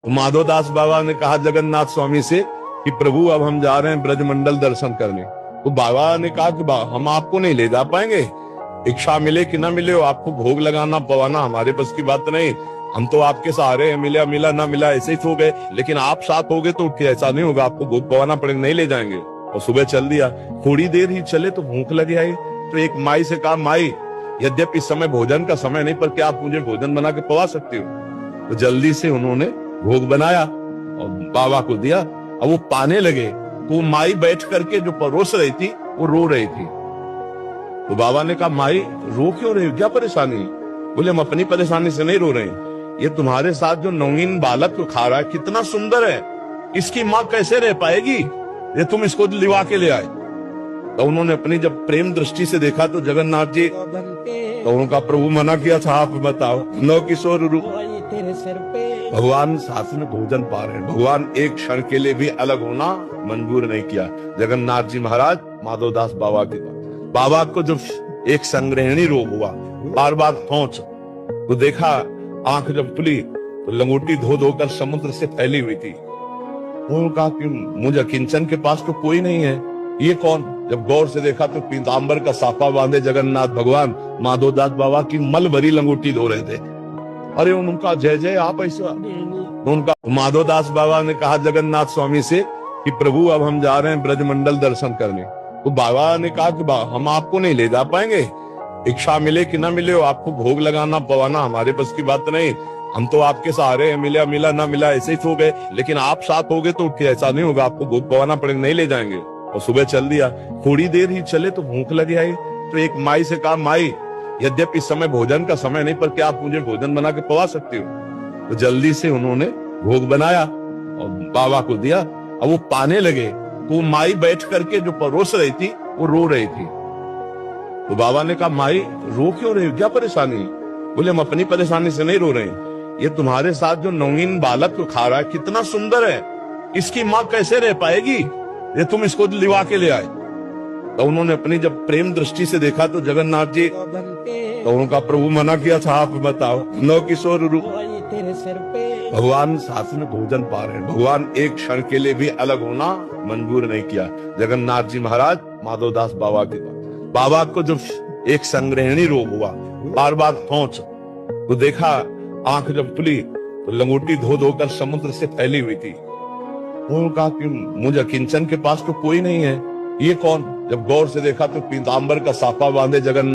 माधोदास बाबा ने कहा जगन्नाथ स्वामी से कि प्रभु अब हम जा रहे हैं ब्रजमंडल दर्शन करने। तो बाबा ने कहा कि हम आपको नहीं ले जा पाएंगे, इच्छा मिले कि ना मिले, आपको भोग लगाना पवाना हमारे बस की बात नहीं। हम तो आपके सहारे हैं, मिला मिला ना मिला ऐसे ही सो गए, लेकिन आप साथ होगे तो उठे, ऐसा नहीं होगा, आपको भोग पवाना पड़ेगा, नहीं ले जाएंगे। और सुबह चल दिया। थोड़ी देर ही चले तो भूख लगी आई। तो एक माई से कहा, माई यद्यपि इस समय भोजन का समय नहीं, पर क्या आप मुझे भोजन बना के पवा सकती हो? तो जल्दी से उन्होंने भोग बनाया और बाबा को दिया। अब वो पाने लगे तो माई बैठ करके जो परोस रही थी वो रो रही थी। तो बाबा ने कहा, माई रो क्यों रही हो, क्या परेशानी? बोले, हम अपनी परेशानी से नहीं रो रहे हैं, ये तुम्हारे साथ जो नौगीन बालक को खा रहा है कितना सुंदर है, इसकी माँ कैसे रह पाएगी, ये तुम इसको लिवा के ले आए। तो उन्होंने अपनी जब प्रेम दृष्टि से देखा तो जगन्नाथ जी, तो उनका प्रभु मना किया था, आप बताओ, नौ किशोर रूप भगवान साथ में भोजन पा रहे हैं, भगवान एक क्षण के लिए भी अलग होना मंजूर नहीं किया। जगन्नाथ जी महाराज माधोदास बाबा के पास, बाबा को जब एक संग्रहणी रोग हुआ, बार बार पहुंच, तो देखा आंख जब खुली तो लंगोटी धो धोकर समुद्र से फैली हुई थी। उन्होंने कहा कि मुझे किंचन के पास तो कोई नहीं है, ये कौन? जब गौर से देखा तो पीतांबर का साफा बांधे जगन्नाथ भगवान माधोदास बाबा की मल भरी लंगोटी धो रहे थे। अरे उनका जय जय, आप ऐसा। उनका माधोदास बाबा ने कहा जगन्नाथ स्वामी से कि प्रभु अब हम जा रहे हैं ब्रजमंडल दर्शन करने। तो बाबा ने कहा कि हम आपको नहीं ले जा पाएंगे, इच्छा मिले कि ना मिले, आपको भोग लगाना पवाना हमारे बस की बात नहीं। हम तो आपके सहारे हैं, मिला मिला ना मिला ऐसे ही सो गए, लेकिन आप साथ होगे तो उठे, ऐसा नहीं होगा, आपको भोग पवाना पड़ेगा, नहीं ले जाएंगे। और सुबह चल दिया। थोड़ी देर ही चले तो भूख लगी आई। तो एक माई से कहा, माई यद्यपि इस समय भोजन का समय नहीं, पर क्या आप मुझे भोजन बना के पवा सकती हो? तो जल्दी से उन्होंने भोग बनाया और बाबा को दिया। अब वो पाने लगे तो माई बैठ करके जो परोस रही थी वो रो रही थी। तो बाबा ने कहा, माई रो क्यों रही हो, क्या परेशानी? बोले, हम अपनी परेशानी से नहीं रो रहे हैं, ये तुम्हारे साथ जो नौगीन बालक को खा रहा है कितना सुंदर है, इसकी माँ कैसे रह पाएगी, ये तुम इसको लिवा के ले आए। तो उन्होंने अपनी जब प्रेम दृष्टि से देखा तो जगन्नाथ जी, तो उनका प्रभु मना किया था, आप बताओ, नौ किशोर रूप भगवान साथ में भोजन पा रहे हैं, भगवान एक क्षण के लिए भी अलग होना मंजूर नहीं किया। जगन्नाथ जी महाराज माधोदास बाबा के पास, बाबा को जब एक संग्रहणी रोग हुआ, बार बार पहुंच, तो देखा आंख जब खुली तो लंगोटी धो धोकर समुद्र से फैली हुई थी। उन्होंने कहा कि मुझे किंचन के पास तो कोई नहीं है, ये कौन? जब गौर से देखा तो पीतांबर का साफा बांधे जगन्नाथ